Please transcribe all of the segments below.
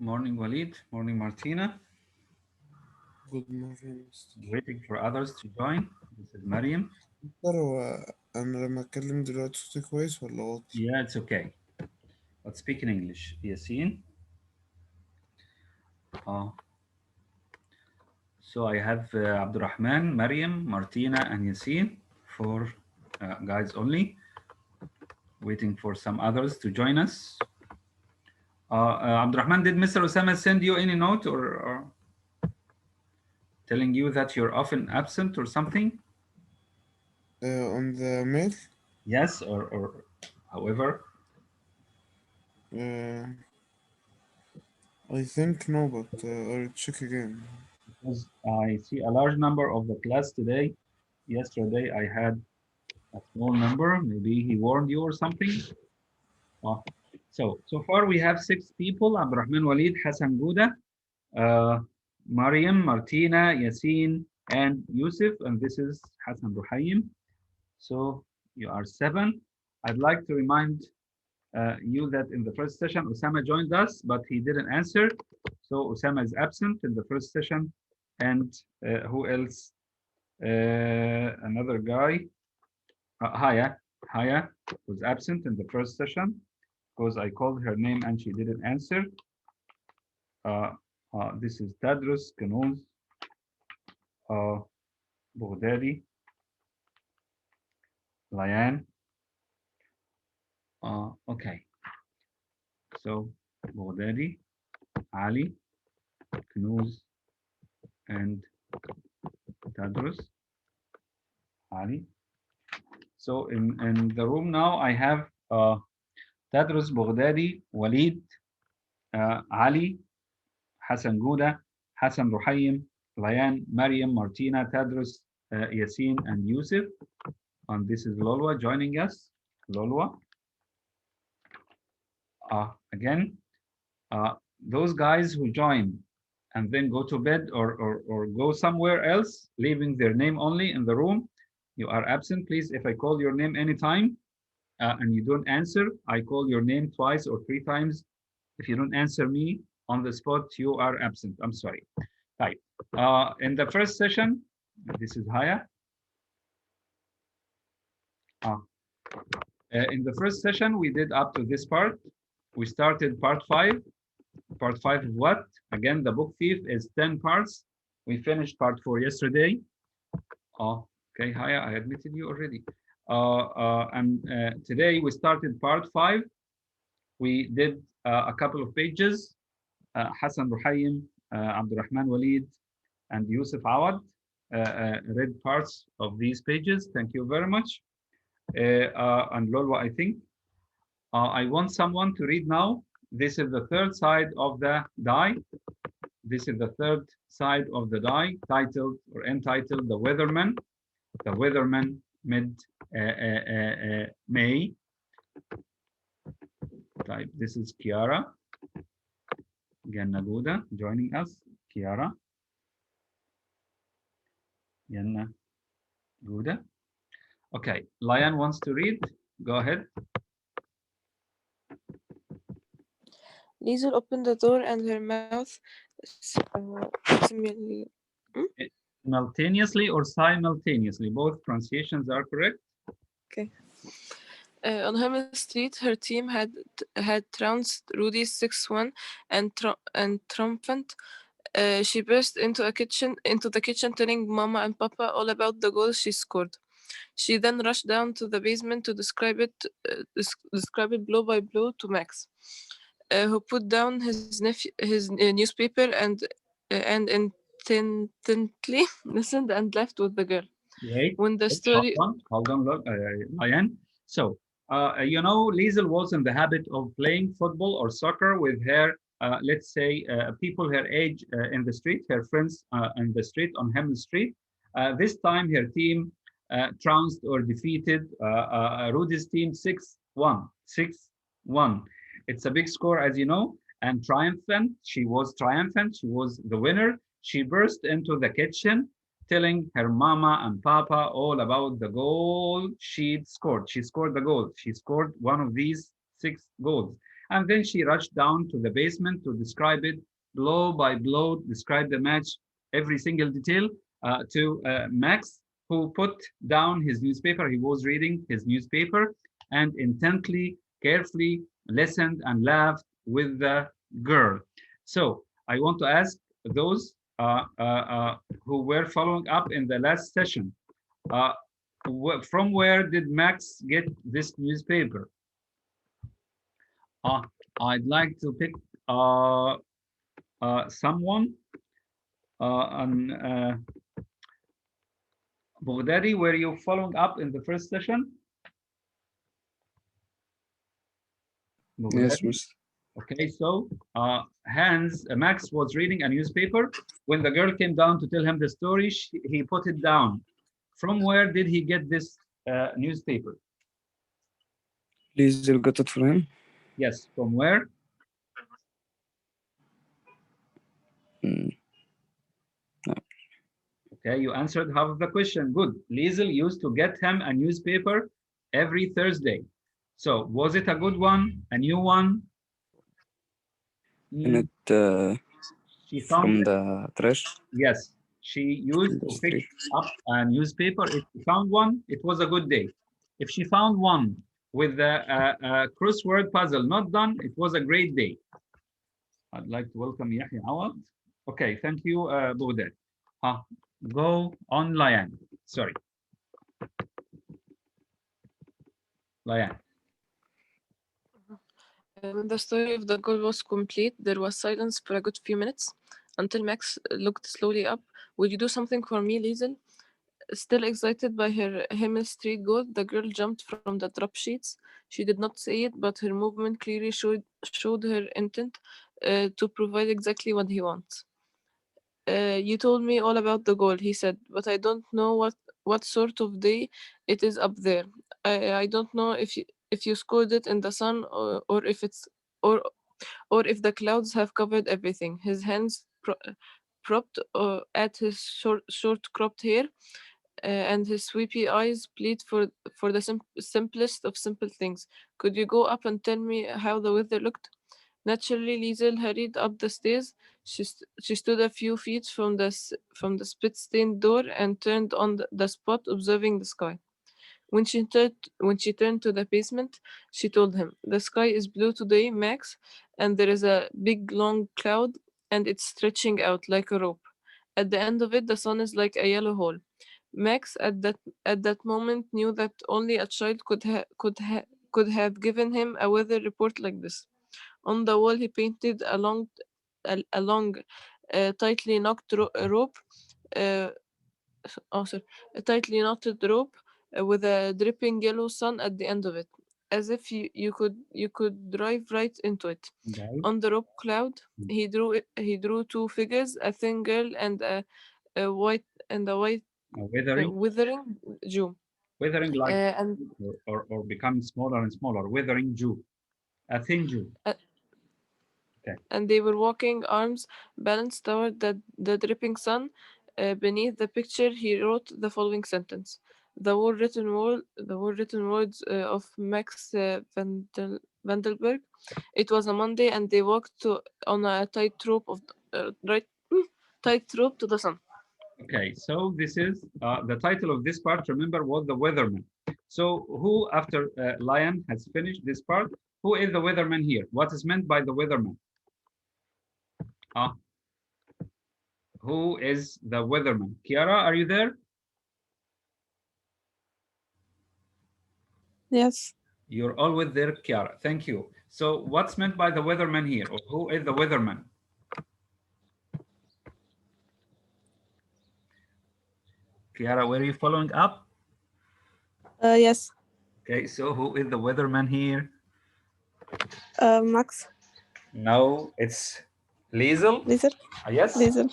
Morning, Walid. Morning, Martina. Good morning مستر. Waiting for others to join. This is Mariam. هو أنا لما أتكلم دلوقتي صوتي كويس ولا واطي؟ Yeah, it's okay. Let's speak in English. Yasin. Uh, so I have Abdurrahman, Mariam, Martina, and Yasin for guys only. Waiting for some others to join us. Abdurrahman, did Mr. Osama send you any note or telling you that you're often absent or something? On the mail. Yes, or however. Uh, I think no, but I'll check again. Because I see a large number of the class today. Yesterday I had a small number. Maybe he warned you or something. Oh. So far we have 6 people: Abdurrahman Walid, Hassan Gouda, uh, Mariam, Martina, Yasin, and Yusuf. And this is Hassan Ruhaim. So you are 7. I'd like to remind you that in the first session, Osama joined us, but he didn't answer. So Osama is absent in the first session. And who else? Another guy, Haya. Haya was absent in the first session because I called her name and she didn't answer. Uh, this is Tadrus, Kanuz, uh, Boghdadi, Layan. Okay, so Boghdadi, Ali, Kanuz, and Tadrus, Ali. So in the room now, I have Tadrus, Boghdadi, Walid, Ali, Hassan Gouda, Hassan Ruhaim, Layan, Mariam, Martina, Tadrus, Yasin, and Yusuf. And this is Lolwa joining us. Lolwa. Again, those guys who join and then go to bed or go somewhere else, leaving their name only in the room, you are absent. Please, if I call your name anytime and you don't answer, I call your name twice or 3 times. If you don't answer me on the spot, you are absent. I'm sorry. Right. In the first session, this is Haya. In the first session, we did up to this part. We started part 5. Part 5 of what? Again, the book thief is 10 parts. We finished part 4 yesterday. Okay, Haya, I admitted you already. And today we started part 5. We did a couple of pages. Hassan Ruhaim, Abdurrahman Walid, and Yusuf Awad read parts of these pages. Thank you very much. And Lolwa, I think. I want someone to read now. This is the third side of the die. This is the third side of the die, titled or entitled The Weatherman. The Weatherman mid-May. This is Kiara Gannaguda joining us. Kiara Gannaguda. Okay, Lion wants to read. Go ahead. Liesel opened the door and her mouth Simultaneously or simultaneously? Both pronunciations are correct. Okay. On Helm Street, her team had trounced Rudy 6-1 and triumphant. She burst into the kitchen, telling Mama and Papa all about the goal she scored. She then rushed down to the basement to describe it blow by blow to Max, who put down his newspaper and intently listened and left with the girl. Wait, When the story... hold on, look, Lion. So, Liesel was in the habit of playing football or soccer with her, let's say, people her age in the street, her friends in the street, on Hemel Street. This time, her team trounced or defeated Rudy's team 6-1. 6-1. It's a big score, as you know, and triumphant. She was triumphant. She was the winner. She burst into the kitchen, telling her mama and papa all about the goal she'd scored. She scored the goal. She scored one of these 6 goals. And then she rushed down to the basement to describe it blow by blow, describe the match, every single detail to Max, who put down his newspaper. He was reading his newspaper and intently, carefully listened and laughed with the girl. So I want to ask those who were following up in the last session, uh, from where did Max get this newspaper? I'd like to pick someone. Boghdadi, were you following up in the first session? Yes, Boghdadi? Mister. Okay, so Max was reading a newspaper. When the girl came down to tell him the story, he put it down. From where did he get this newspaper? Liesel got it for him. Yes, from where? Mm, Okay, you answered half of the question. Good. Liesel used to get him a newspaper every Thursday. So was it a good one? A new one? and it She found from it. the trash Yes, she used in the to pick street. up a newspaper. If she found one, it was a good day. If she found one with a crossword puzzle not done, it was a great day. I'd like to welcome Yahya Awad. Okay, thank you, Bogdan. Go on, Layan. Sorry, Layan. When the story of the girl was complete, there was silence for a good few minutes until Max looked slowly up. Would you do something for me, Liesel? Still excited by her Himmel Street goal, the girl jumped from the drop sheets. She did not say it, but her movement clearly showed her intent to provide exactly what he wants. You told me all about the goal, he said, but I don't know what sort of day it is up there. I don't know if you scored it in the sun or if it's or or if the clouds have covered everything. His hands propped at his short cropped hair, and his sweepy eyes plead for the simplest of simple things. Could you go up and tell me how the weather looked? Naturally, Liesel hurried up the stairs. She stood a few feet from the spit-stained door and turned on the spot, observing the sky. When she turned to the basement, she told him, "The sky is blue today, Max, and there is a big long cloud, and it's stretching out like a rope. At the end of it, the sun is like a yellow hole." Max, at that moment, knew that only a child could have given him a weather report like this. On the wall, he painted a long, tightly knocked rope. Uh, sorry, a tightly knotted rope with a dripping yellow sun at the end of it, as if you could drive right into it. Okay. On the rope cloud, he drew two figures, a thin girl and a white Weathering, withering Jew. weathering like And or becoming smaller and smaller. Weathering Jew, a thin Jew. uh, Okay. and they were walking arms balanced toward the dripping sun. Beneath the picture, he wrote the following sentence: the written words of Max Vandelberg. It was a Monday, and they walked on a tightrope tightrope to the sun. Okay, so this is the title of this part. Remember, was the weatherman. So who, after Lion has finished this part, who is the weatherman here? What is meant by the weatherman? Uh, who is the weatherman? Kiara, are you there? Yes. You're always there, Kiara. Thank you. So what's meant by the weatherman here? Or who is the weatherman? Kiara, were you following up? Yes. Okay, so who is the weatherman here? Max. No, it's Liesel. Liesel. Yes. Liesel.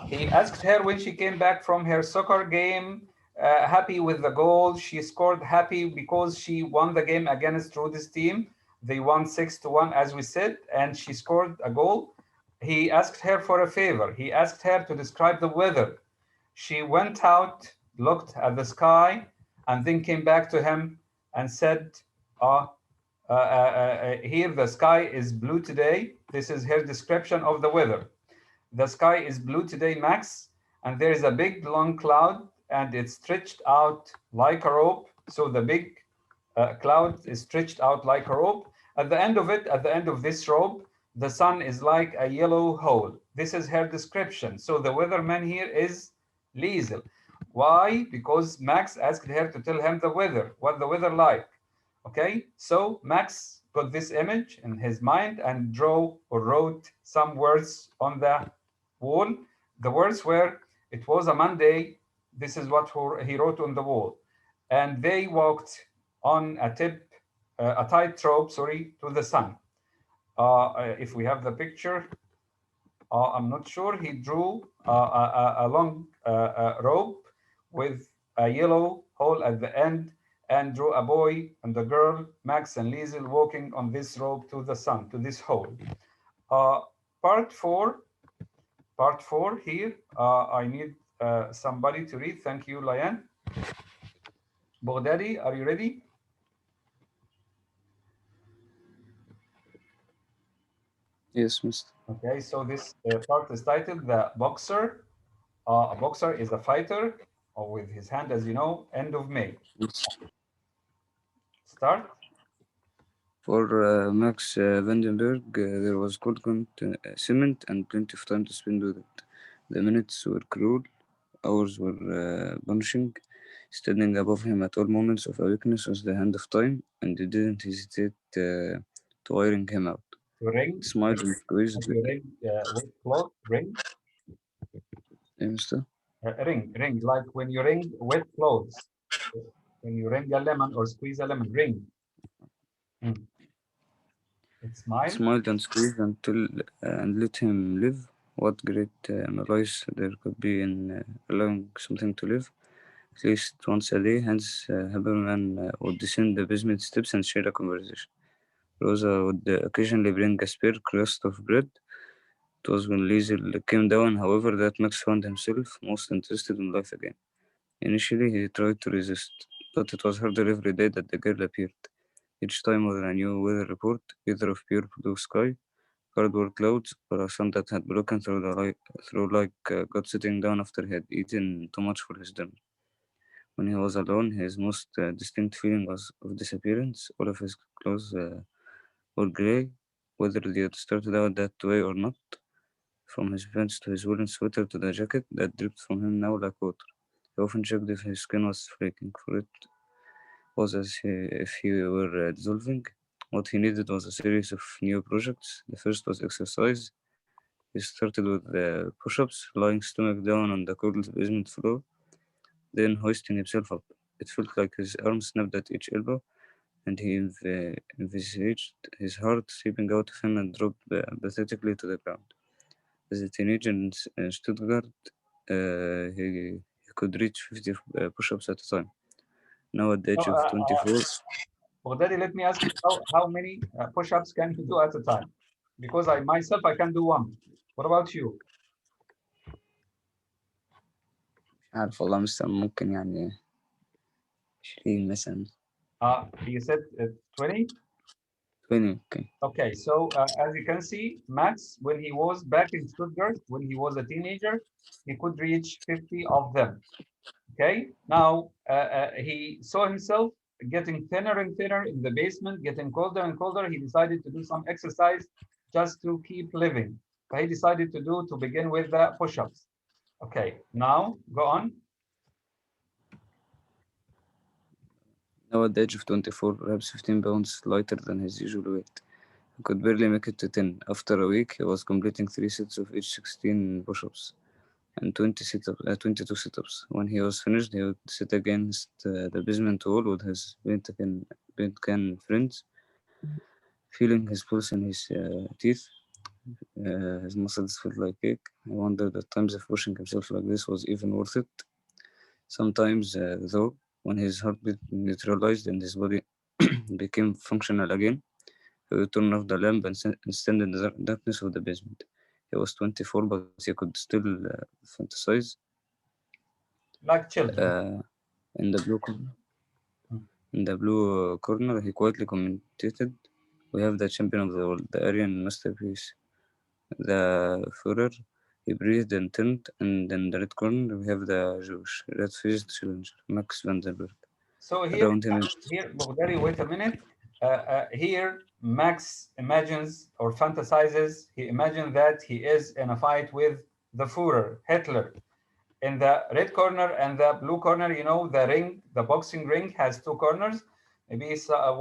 He asked her when she came back from her soccer game, happy with the goal. She scored happy because she won the game against Rudy's team. They won 6-1, as we said, and she scored a goal. He asked her for a favor. He asked her to describe the weather. She went out, looked at the sky, and then came back to him and said, Here the sky is blue today. This is her description of the weather. The sky is blue today, Max, and there is a big long cloud and it's stretched out like a rope. So the big cloud is stretched out like a rope. At the end of it, at the end of this rope, the sun is like a yellow hole. This is her description. So the weatherman here is Liesel. Why? Because Max asked her to tell him the weather, what the weather like. Okay, so Max got this image in his mind and draw or wrote some words on the wall. The words were, it was a Monday. This is what he wrote on the wall. And they walked on a tightrope, sorry, to the sun. If we have the picture, I'm not sure. He drew a long rope with a yellow hole at the end and drew a boy and a girl, Max and Liesel, walking on this rope to the sun, to this hole. Uh, part four here, I need somebody to read. Thank you, Layan. Baghdadi, are you ready? Yes, Mister. Okay, so this part is titled The Boxer. A boxer is a fighter with his hand, as you know, end of May. Yes. Start. For Max Vandenberg, there was cold cement and plenty of time to spend with it. The minutes were cruel, hours were punishing. Standing above him at all moments of weakness was the hand of time, and he didn't hesitate to iron him out. Ring. Smiled and squeezed. Like you ring with cloth. Ring. Mister? Ring. Like when you ring wet clothes. When you ring a lemon or squeeze a lemon. Ring. It smiled. Smiled and squeezed until and let him live. What great malice there could be in allowing something to live. At least once a day, Hans Haberman would descend the basement steps and share a conversation. Rosa would occasionally bring a spare crust of bread. It was when Liesel came down, however, that Max found himself most interested in life again. Initially, he tried to resist, but it was harder every day that the girl appeared. Each time with a new weather report, either of pure blue sky, cardboard clouds, or a sun that had broken through like God sitting down after he had eaten too much for his dinner. When he was alone, his most distinct feeling was of disappearance. All of his clothes were grey, whether they had started out that way or not. From his pants to his woolen sweater to the jacket that dripped from him now like water. He often checked if his skin was flaking, for it was as if he were dissolving. What he needed was a series of new projects. The first was exercise. He started with push-ups, lying stomach down on the cold basement floor, then hoisting himself up. It felt like his arms snapped at each elbow, and he envisaged his heart seeping out of him and dropped pathetically to the ground. As a teenager in Stuttgart, he could reach 50 push-ups at a time. Now at the age of 24, Daddy, let me ask you, how many push-ups can you do at a time? Because I myself, I can do one. What about you? مش عارف والله مستر ممكن يعني 20 مثلا. You said 20? 20, okay. Okay, so as you can see, Max, when he was back in Stuttgart, when he was a teenager, he could reach 50 of them. Okay, now he saw himself getting thinner and thinner in the basement, getting colder and colder. He decided to do some exercise just to keep living. But he decided to begin with the push-ups. Okay, now go on. Now at the age of 24, perhaps 15 pounds lighter than his usual weight. He could barely make it to 10. After a week, he was completing 3 sets of each 16 push-ups and 22 sit-ups. When he was finished, he would sit against the basement wall with his paint can friends, feeling his pulse in his teeth. His muscles felt like cake. I wondered at times if pushing himself like this was even worth it. Sometimes, though, when his heartbeat neutralized and his body became functional again, he would turn off the lamp and stand in the darkness of the basement. He was 24, but he could still fantasize Like children. in the blue corner. In the blue corner, he quietly commented, "We have the champion of the world, the Aryan masterpiece, the Führer." He breathed and turned, and in the red corner, we have the Jewish red-faced challenger, Max Vandenberg. So Around him is here, Bogdari, wait a minute. Here, Max imagines or fantasizes. He imagines that he is in a fight with the Führer, Hitler. In the red corner and the blue corner, you know, the ring, the boxing ring has two corners. Maybe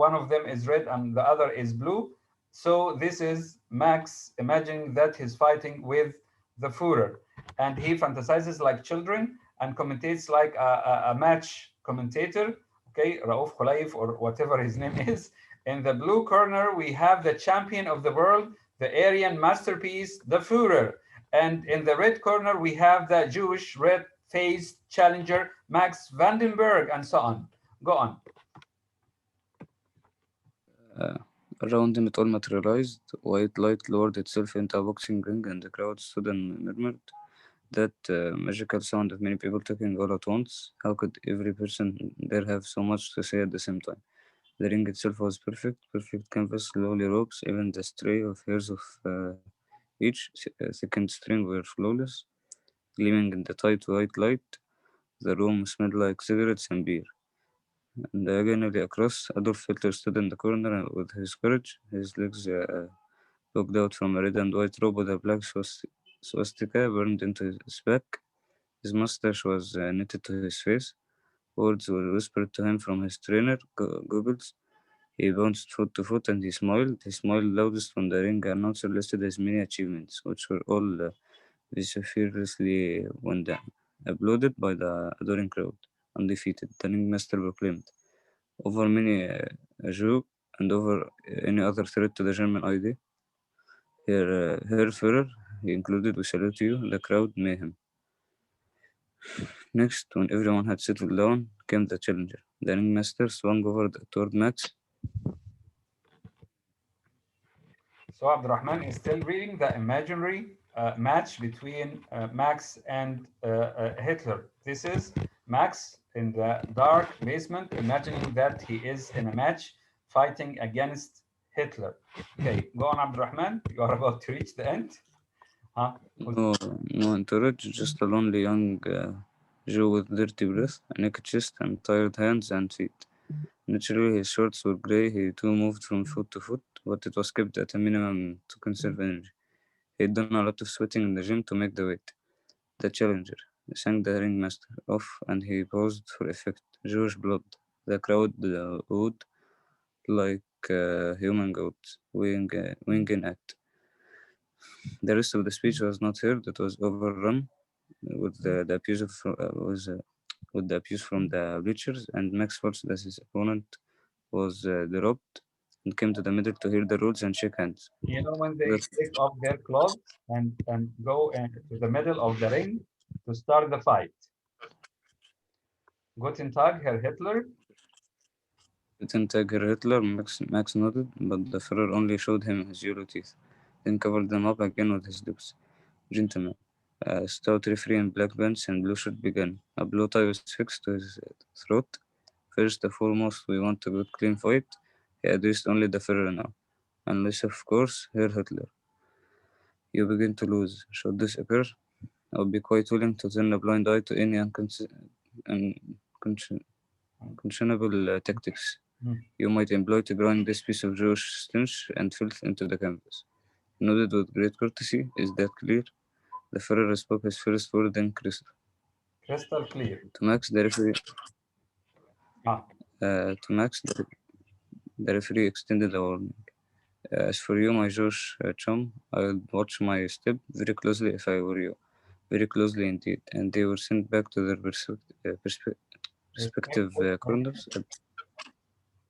one of them is red and the other is blue. So this is Max imagining that he's fighting with the Führer. And he fantasizes like children and commentates like a match commentator, okay, Rauf Khulaif or whatever his name is. In the blue corner, we have the champion of the world, the Aryan masterpiece, the Führer. And in the red corner, we have the Jewish red-faced challenger, Max Vandenberg, and so on. Go on. uh, around him. It all materialized. White light lowered itself into a boxing ring, and the crowd stood and murmured that magical sound of many people talking all at once. How could every person there have so much to say at the same time? The ring itself was perfect, perfect canvas, lovely ropes, even the stray of hairs of each second string were flawless, gleaming in the tight white light. The room smelled like cigarettes and beer. And diagonally across, Adolf Hitler stood in the corner with his courage, his legs poked out from a red and white robe with a black swastika burned into his back. His mustache was knitted to his face. Words were whispered to him from his trainer, Goebbels. He bounced foot to foot and he smiled. He smiled loudest when the ring announcer listed his many achievements, which were all vociferously applauded by the adoring crowd. Undefeated, the ringmaster proclaimed. Over many a Jew and over any other threat to the German idea. Herr Führer, he included, we salute you, the crowd mayhem. Next, when everyone had settled down, came the challenger. The ringmaster swung over toward Max. So Abdurrahman is still reading the imaginary match between Max and Hitler. This is Max in the dark basement, imagining that he is in a match fighting against Hitler. Okay, go on, Abdurrahman. You are about to reach the end. Huh? No entourage, just a lonely young Jew with dirty breath, a naked chest, and tired hands and feet. Naturally, his shorts were grey. He too moved from foot to foot, but it was kept at a minimum to conserve energy. He'd done a lot of sweating in the gym to make the weight. The challenger sang the ringmaster off, and he paused for effect. Jewish blood. The crowd would like human goats winging at. The rest of the speech was not heard. It was overrun with the abuse with the abuse from the bleachers, and Max forced that his opponent was dropped and came to the middle to hear the rules and shake hands. You know, when they That take off their clothes and go to the middle of the ring to start the fight. Guten Tag, Herr Hitler. didn't tagger Hitler. Max nodded, but the Führer only showed him his yellow teeth, then covered them up again with his lips. Gentlemen, a stout referee in black pants and blue shirt began. A blue tie was fixed to his throat. First and foremost, we want a good clean fight. He addressed only the Führer now. Unless, of course, Herr Hitler, you begin to lose. Should this occur, I would be quite willing to turn a blind eye to any unconscionable tactics you might employ to grind this piece of Jewish stench and filth into the canvas. He nodded with great courtesy. Is that clear? The Führer spoke his first word in crystal. Crystal clear. To Max, the referee. Ah. To Max, the referee extended a warning. As for you, my Jewish chum, I would watch my step very closely if I were you. Very closely indeed. And they were sent back to their respective corners.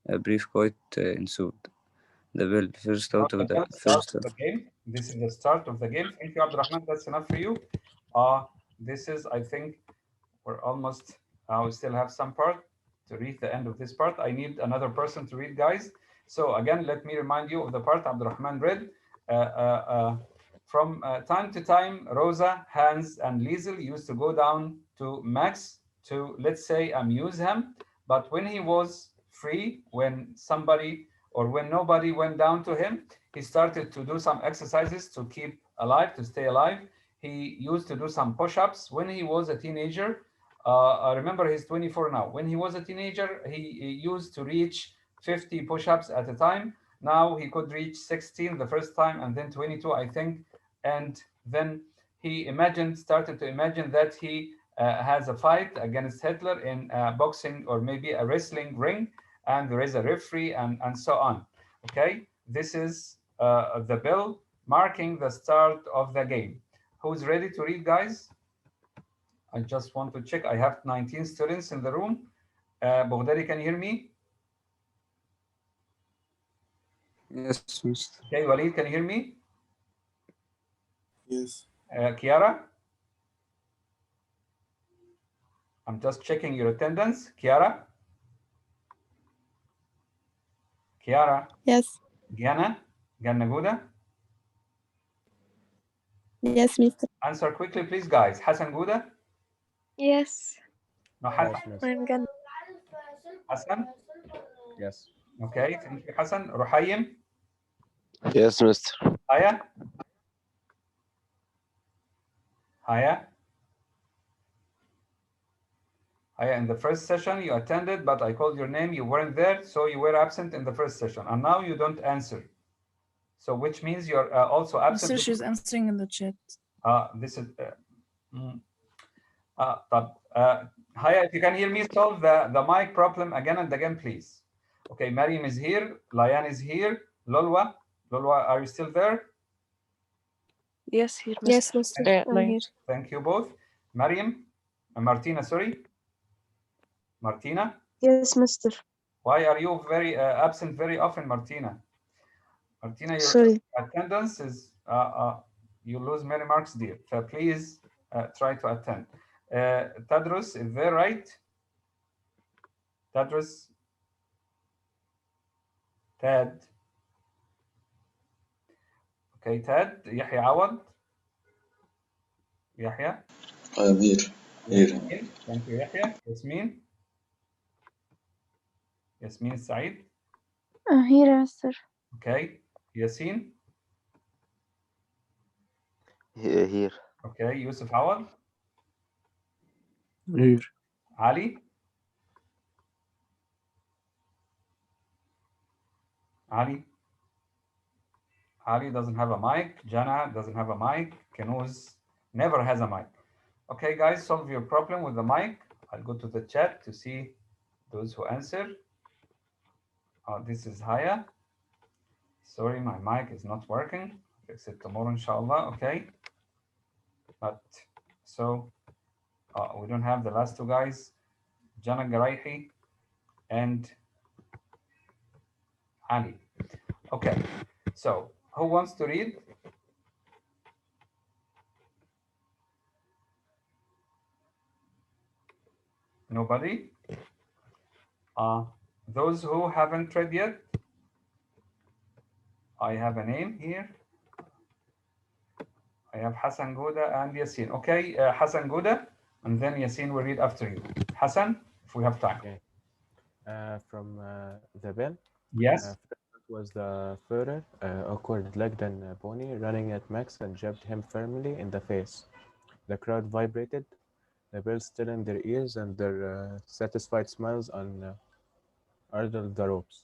A brief quiet ensued. The bell first out of the first. The game. This is the start of the game. Thank you, Abdurrahman. That's enough for you. This is, I think, we're almost. We still have some part to read the end of this part. I need another person to read, guys. So again, let me remind you of the part Abdurrahman read. From time to time, Rosa, Hans, and Liesel used to go down to Max to, let's say, amuse him. But when he was free, when somebody or when nobody went down to him, he started to do some exercises to keep alive, to stay alive. He used to do some push-ups when he was a teenager. I remember he's 24 now. When he was a teenager, he used to reach 50 push-ups at a time. Now he could reach 16 the first time and then 22, I think. And then he started to imagine that he has a fight against Hitler in boxing or maybe a wrestling ring, and there is a referee and so on. Okay, this is the bell marking the start of the game. Who's ready to read, guys? I just want to check. I have 19 students in the room. Bogdari, can you hear me? Yes, Mister. Okay, Walid, can you hear me? Yes. Kiara? I'm just checking your attendance. Kiara? Kiara? Yes. Gianna? Gannaguda? Yes, Mister. Answer quickly, please, guys. Hassan Gouda? Yes. No, Yes, Hassan. mister. I'm gonna. Hassan? Yes. Okay, thank you, Hassan. Ruhayim? Yes, mister. Haya? Haya? Haya, in the first session you attended, but I called your name, you weren't there, so you were absent in the first session, and now you don't answer. So which means you're also absent. Mister, she's answering in the chat. This is Haya, if you can hear me, solve the mic problem again and again, please. Okay, Mariam is here, Layan is here, Lolwa, are you still there? Yes, here, Yes, Mister. Mister. I'm Lion. here. Thank you both. Mariam, Martina, sorry. Martina, Yes, Mister. why are you very absent very often, Martina? Martina, your Sorry. attendance is, you lose many marks, dear. So please try to attend. Tadros, is there right? Tadros? Tad? Okay, Tad. Yahya Awad? Yahya? I am here. Here. Yasmin? Thank you, Yahya. Yasmin? Yasmin Said? Here, Mister. Okay. Yasin? Here. Okay. Yusuf Awad? Here. Ali? Ali? Ali doesn't have a mic. Jana doesn't have a mic. Kenuz never has a mic. Okay, guys, solve your problem with the mic. I'll go to the chat to see those who answer. This is Haya. Sorry, my mic is not working. Fix it tomorrow, inshallah. Okay. But so we don't have the last two guys, Jana Garaihi and Ali. Okay. So who wants to read? Nobody? Those who haven't read yet, I have a name here. I have Hassan Gouda and Yasin. Okay, Hassan Gouda, and then Yasin will read after you. Hassan, if we have time. Okay. From the bell. Yes. First was the Führer, awkward-legged and pony, running at Max and jabbed him firmly in the face. The crowd vibrated, the bells still in their ears, and their satisfied smiles ardled the ropes.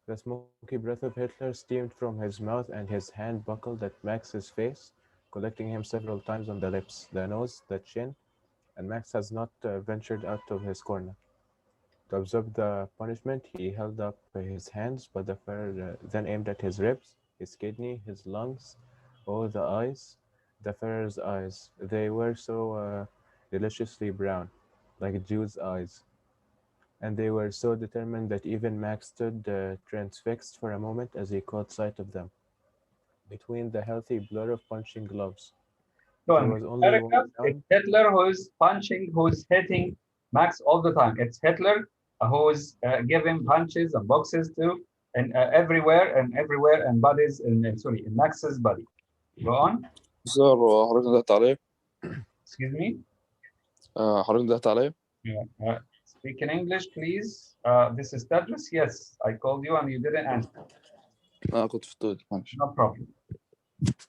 The smoky breath of Hitler steamed from his mouth, and his hand buckled at Max's face, collecting him several times on the lips, the nose, the chin, and Max has not ventured out of his corner. To absorb the punishment, he held up his hands, but the Führer then aimed at his ribs, his kidney, his lungs. Oh, the eyes, the Führer's eyes. They were so deliciously brown, like Jude's eyes. And they were so determined that even Max stood transfixed for a moment as he caught sight of them, between the healthy blur of punching gloves. So There in was this only one paragraph, it's sound. Hitler who is punching, who is hitting Max all the time. It's Hitler who is giving punches and boxes to, and everywhere and bodies sorry, in Max's body. Go on. صار حضرتك ندهت عليه؟ Excuse me. حضرتك ندهت عليه؟ Yeah. Speak in English, please. This is Tadris. Yes, I called you and you didn't answer. كنت في الطول معلش. No problem.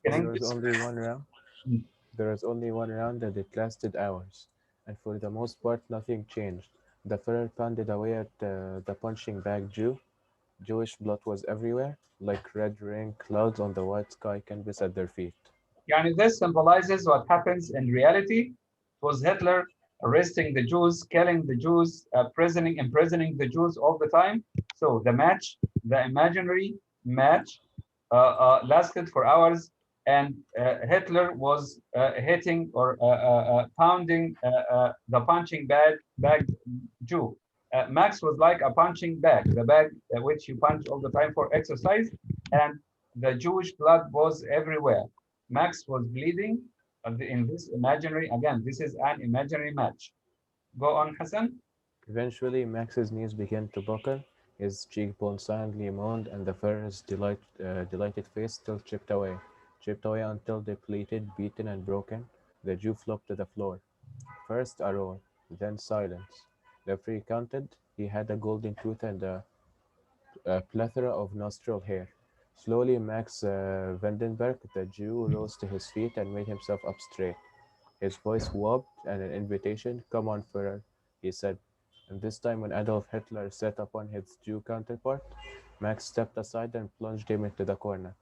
In There was English. only one round. Mm. There was only one round and it lasted hours, and for the most part nothing changed. The Führer pounded away at the punching bag Jew. Jewish blood was everywhere, like red rain clouds on the white sky canvas at their feet. Yani this symbolizes what happens in reality. It was Hitler arresting the Jews, killing the Jews, imprisoning the Jews all the time. So the match, the imaginary match, lasted for hours, and Hitler was hitting or pounding the punching bag Jew. Max was like a punching bag, the bag which you punch all the time for exercise, and the Jewish blood was everywhere. Max was bleeding in this imaginary, again, this is an imaginary match. Go on, Hassan. Eventually, Max's knees began to buckle, his cheekbone silently moaned, and the Führer's delighted face still chipped away until depleted, beaten, and broken. The Jew flopped to the floor. First a roar, then silence. The referee counted. He had a golden tooth and a plethora of nostril hair. Slowly, Max Vandenberg, the Jew, rose to his feet and made himself up straight. His voice wobbed, and an invitation, "Come on, Führer," he said. And this time, when Adolf Hitler set upon his Jew counterpart, Max stepped aside and plunged him into the corner.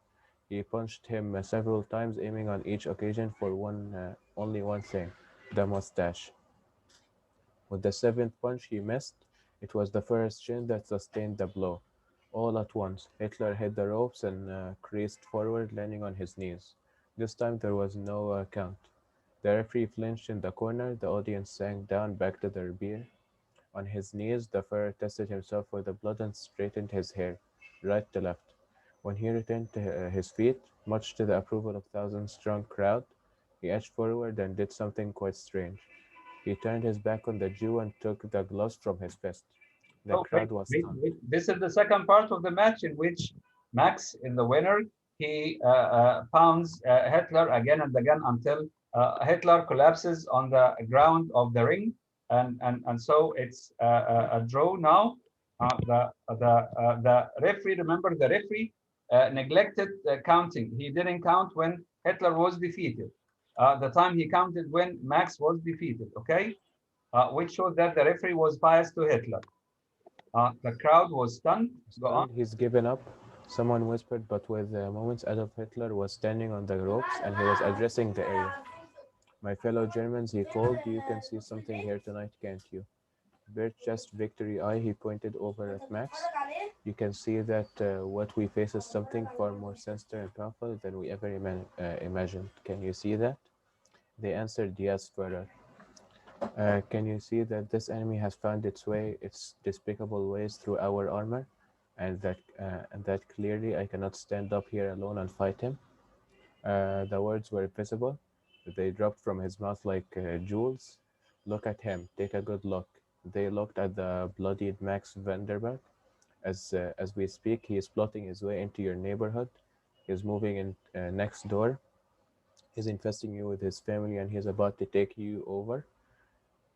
He punched him several times, aiming on each occasion for only one thing: the mustache. With the seventh punch he missed. It was the Führer's chin that sustained the blow. All at once, Hitler hit the ropes and creased forward, landing on his knees. This time there was no count. The referee flinched in the corner. The audience sank down back to their beer. On his knees, the Führer tested himself for the blood and straightened his hair, right to left. When he returned to his feet, much to the approval of thousand-strong crowd, he edged forward and did something quite strange. He turned his back on the Jew and took the gloves from his fist. The Oh, crowd was stunned. wait. This is the second part of the match in which Max, in the winner, he pounds Hitler again and again until Hitler collapses on the ground of the ring, and so it's a draw now. The referee, remember, the referee neglected counting. He didn't count when Hitler was defeated. The time he counted when Max was defeated. Okay, which showed that the referee was biased to Hitler. The crowd was stunned. Go on. Stunned, he's given up. Someone whispered, but with moments Adolf Hitler was standing on the ropes and he was addressing the area. "My fellow Germans," he called, "you can see something here tonight, can't you?" Bare chest, victory eye, he pointed over at Max. "You can see that what we face is something far more sinister and powerful than we ever imagined. Can you see that?" They answered, "Yes, Führer." "Can you see that this enemy has found its despicable ways through our armor, and that clearly I cannot stand up here alone and fight him?" The words were visible. They dropped from his mouth like jewels. "Look at him. Take a good look." They looked at the bloodied Max Vanderberg. As we speak, he is plotting his way into your neighborhood. He's moving in next door. He's infesting you with his family, and he's about to take you over.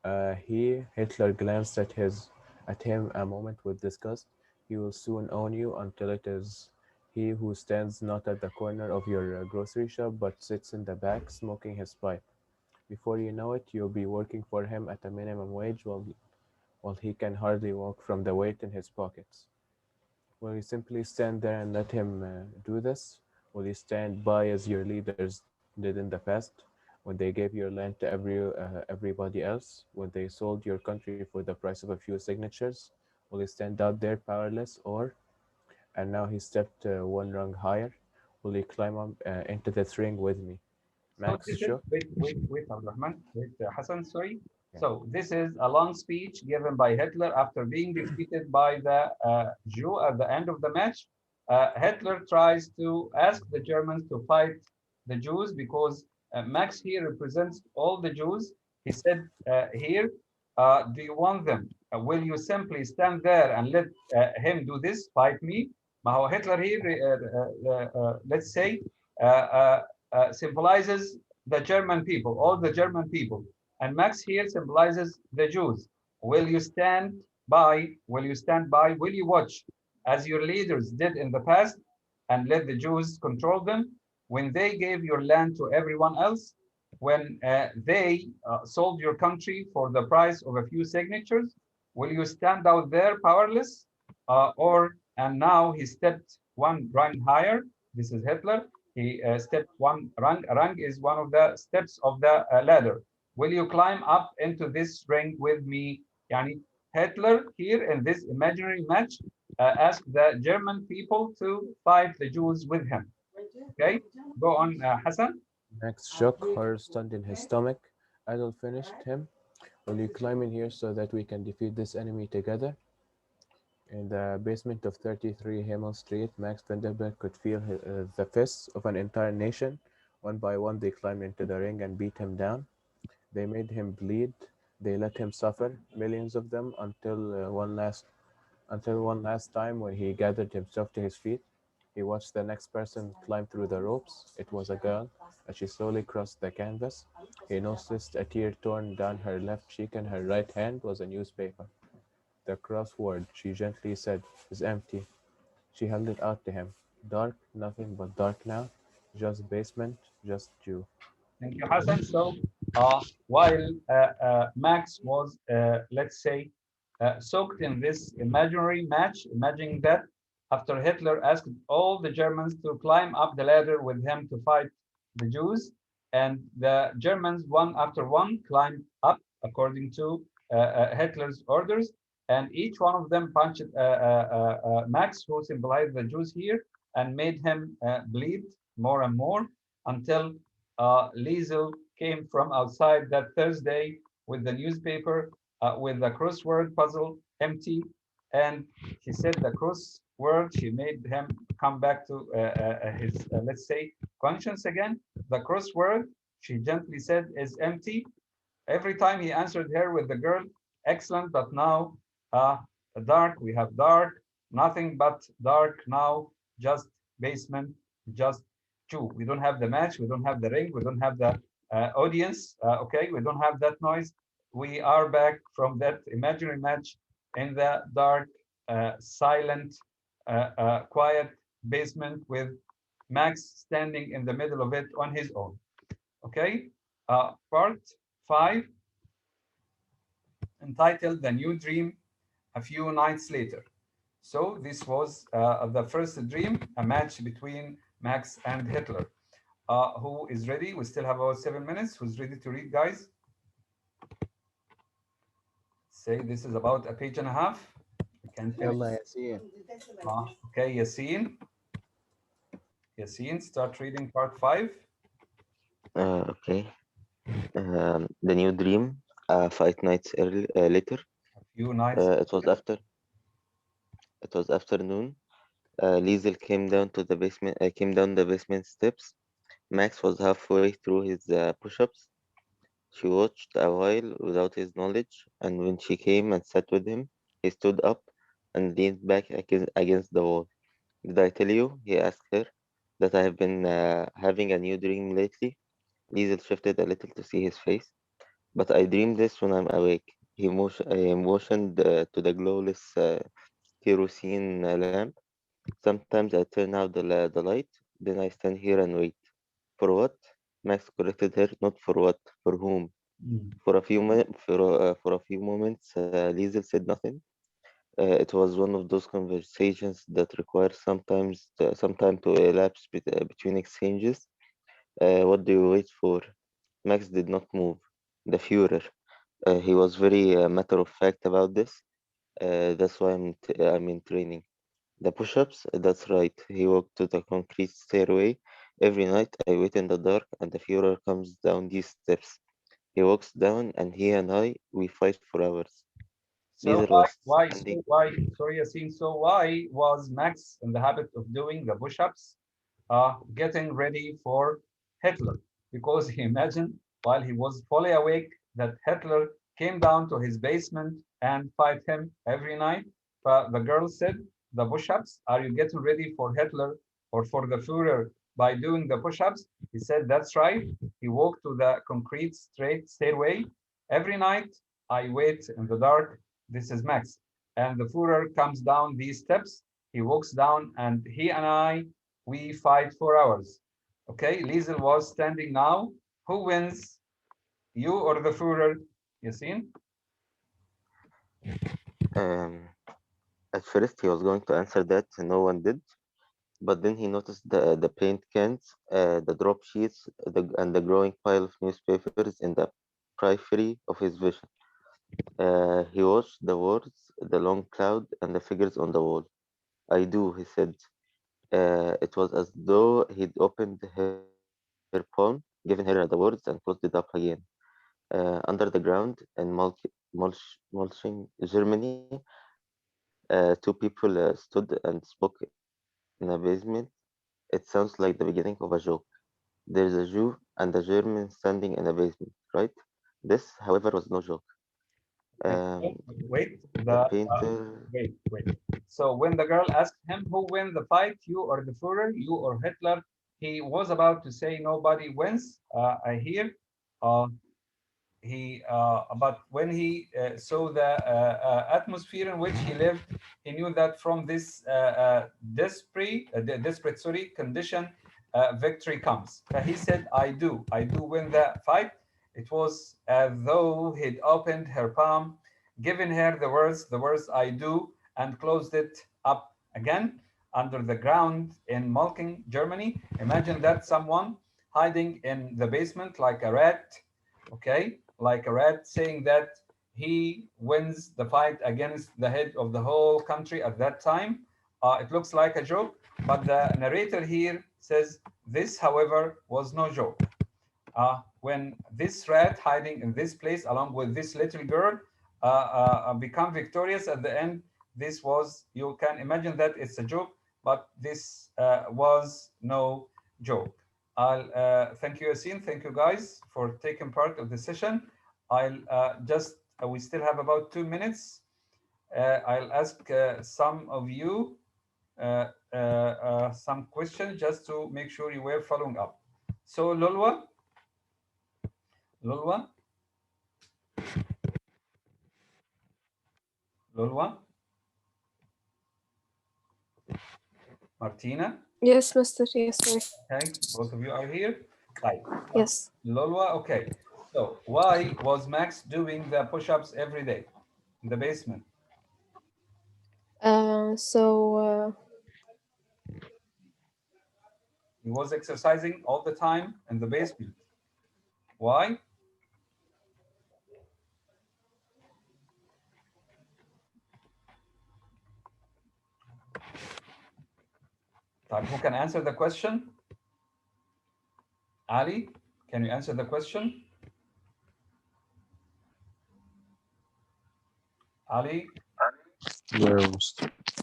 Hitler glanced at him a moment with disgust. "He will soon own you until it is he who stands not at the corner of your grocery shop, but sits in the back smoking his pipe. Before you know it, you'll be working for him at a minimum wage while he can hardly walk from the weight in his pockets. Will you simply stand there and let him do this? Will you stand by as your leaders did in the past, when they gave your land to everybody else, when they sold your country for the price of a few signatures? Will you stand out there powerless, or," and now he stepped one rung higher, "will you climb up into this ring with me?" So Max this is, shook. wait, Abdurrahman, wait, Hassan, sorry. Yeah. So this is a long speech given by Hitler after being defeated by the Jew at the end of the match. Hitler tries to ask the Germans to fight the Jews because Max here represents all the Jews. He said here, "Do you want them? Will you simply stand there and let him do this, fight me?" ما هو Hitler here, let's say, symbolizes the German people, all the German people. And Max here symbolizes the Jews. Will you stand by? Will you stand by? Will you watch as your leaders did in the past and let the Jews control them when they gave your land to everyone else? When they sold your country for the price of a few signatures? Will you stand out there powerless? And now he stepped one rung higher. This is Hitler. He stepped one rung. A rung is one of the steps of the ladder. Will you climb up into this ring with me? Yani Hitler here in this imaginary match asked the German people to fight the Jews with him. Okay, go on, Hassan. Max shook, horror stunned in his stomach. Adolf finished him. Will you climb in here so that we can defeat this enemy together? In the basement of 33 Himmel Street, Max Vanderbilt could feel the fists of an entire nation. One by one, they climbed into the ring and beat him down. They made him bleed. They let him suffer, millions of them, until one last time when he gathered himself to his feet. He watched the next person climb through the ropes. It was a girl. As she slowly crossed the canvas, he noticed a tear torn down her left cheek, and her right hand was a newspaper. The crossword, she gently said, is empty. She held it out to him. Dark, nothing but dark now. Just basement, just Jew. Thank you, Hassan. So while Max was, let's say, soaked in this imaginary match, imagining that after Hitler asked all the Germans to climb up the ladder with him to fight the Jews, and the Germans, one after one, climbed up according to Hitler's orders, and each one of them punched Max, who symbolized the Jews here, and made him bleed more and more until Liesel came from outside that Thursday with the newspaper with the crossword puzzle empty. And she said the crossword, she made him come back to his, let's say, conscience again. The crossword, she gently said, is empty. Every time he answered her with the girl, excellent, but now dark, we have dark, nothing but dark now, just basement, just two. We don't have the match, we don't have the ring, we don't have the audience, okay, we don't have that noise. We are back from that imaginary match in the dark, silent, quiet basement with Max standing in the middle of it on his own. Okay, part 5, entitled The New Dream a Few Nights Later. So this was the first dream, a match between Max and Hitler. Who is ready? We still have about 7 minutes. Who's ready to read, guys? Say this is about a page and a half. We can finish. Yalla Yasin. Okay, Yasin. Yasin, start reading part 5. Okay. The new dream. 5 nights later. A few nights. It was afternoon. Liesel came down to the basement. Came down the basement steps. Max was halfway through his push-ups. She watched a while without his knowledge, and when she came and sat with him, he stood up and leaned back against the wall. Did I tell you, he asked her, that I have been having a new dream lately? Liesel shifted a little to see his face. But I dream this when I'm awake. He motioned to the glowless kerosene lamp. Sometimes I turn out the light, then I stand here and wait. For what? Max corrected her. Not for what, for whom. For a few moments, Liesel said nothing. It was one of those conversations that require some time to elapse between exchanges. What do you wait for? Max did not move. The Führer. He was very matter of fact about this. That's why I'm in training. The push-ups, that's right. He walked to the concrete stairway. Every night I wait in the dark and the Führer comes down these steps. He walks down and he and I, we fight for hours. So Liesel was why, standing. sorry, Yasin, so why was Max in the habit of doing the push-ups, getting ready for Hitler? Because he imagined while he was fully awake that Hitler came down to his basement and fight him every night. But the girl said, the push-ups, are you getting ready for Hitler or for the Führer by doing the push-ups? He said, that's right. He walked to the concrete straight stairway every night. I wait in the dark. This is Max. And the Führer comes down these steps. He walks down, and he and I, we fight for hours. Okay, Liesel was standing now. Who wins, you or the Führer? Yasin? Um, at first, he was going to answer that no one did, but then he noticed the paint cans, the drop sheets, and the growing pile of newspapers in the periphery of his vision. He watched the words, the long cloud, and the figures on the wall. I do, he said. It was as though he'd opened her palm, given her the words, and closed it up again. Under the ground in Mulching, Germany, two people stood and spoke in a basement. It sounds like the beginning of a joke. There's a Jew and a German standing in a basement, right? This, however, was no joke. Wait, The painter. wait. So when the girl asked him who win the fight, you or the Führer, you or Hitler, he was about to say nobody wins. I hear. Uh, but when he saw the atmosphere in which he lived, he knew that from this desperate, condition, victory comes. He said, I do win the fight. It was as though he'd opened her palm, given her the words I do, and closed it up again under the ground in Malking, Germany. Imagine that someone hiding in the basement like a rat, okay, like a rat, saying that he wins the fight against the head of the whole country at that time. It looks like a joke, but the narrator here says this, however, was no joke. When this rat hiding in this place along with this little girl become victorious at the end, this was, you can imagine that it's a joke, but this was no joke. I'll thank you, Yasin. Thank you guys for taking part of the session. I'll we still have about 2 minutes. I'll ask some of you some questions just to make sure you were following up. So Lulwa, Lulwa, Martina. Yes, Mister. Yes, sir. Okay, both of you are here. Right. Yes. Lulwa, okay. So why was Max doing the push-ups every day in the basement? So He was exercising all the time in the basement. Why? Who can answer the question? Ali, can you answer the question? Ali? Yes.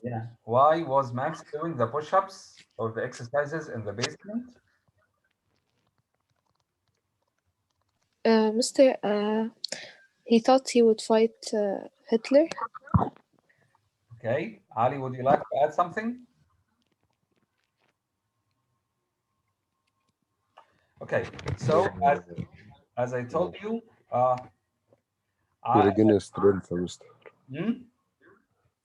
Yeah. Why was Max doing the push-ups or the exercises in the basement? Mister, he thought he would fight Hitler. Okay. Ali, would you like to add something? Okay. So as I told you, to regain his strength, Mr. hmm?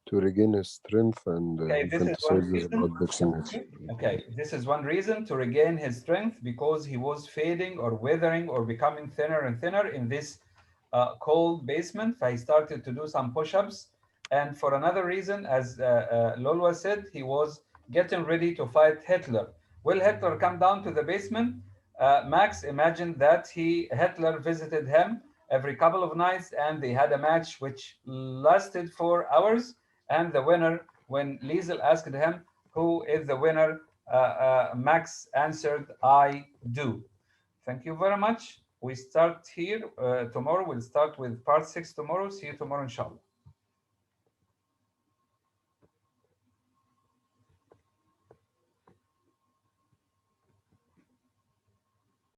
To regain his strength and Okay, he this is one fantasizes reason. about boxing it. Okay, this is one reason to regain his strength, because he was fading or withering or becoming thinner and thinner in this cold basement. He started to do some push-ups. And for another reason, as Lolwa said, he was getting ready to fight Hitler. Will Hitler come down to the basement? Max imagined that Hitler visited him every couple of nights, and they had a match which lasted for hours. And the winner, when Liesel asked him who is the winner, Max answered, I do. Thank you very much. We start here tomorrow. We'll start with part 6 tomorrow. See you tomorrow, inshallah.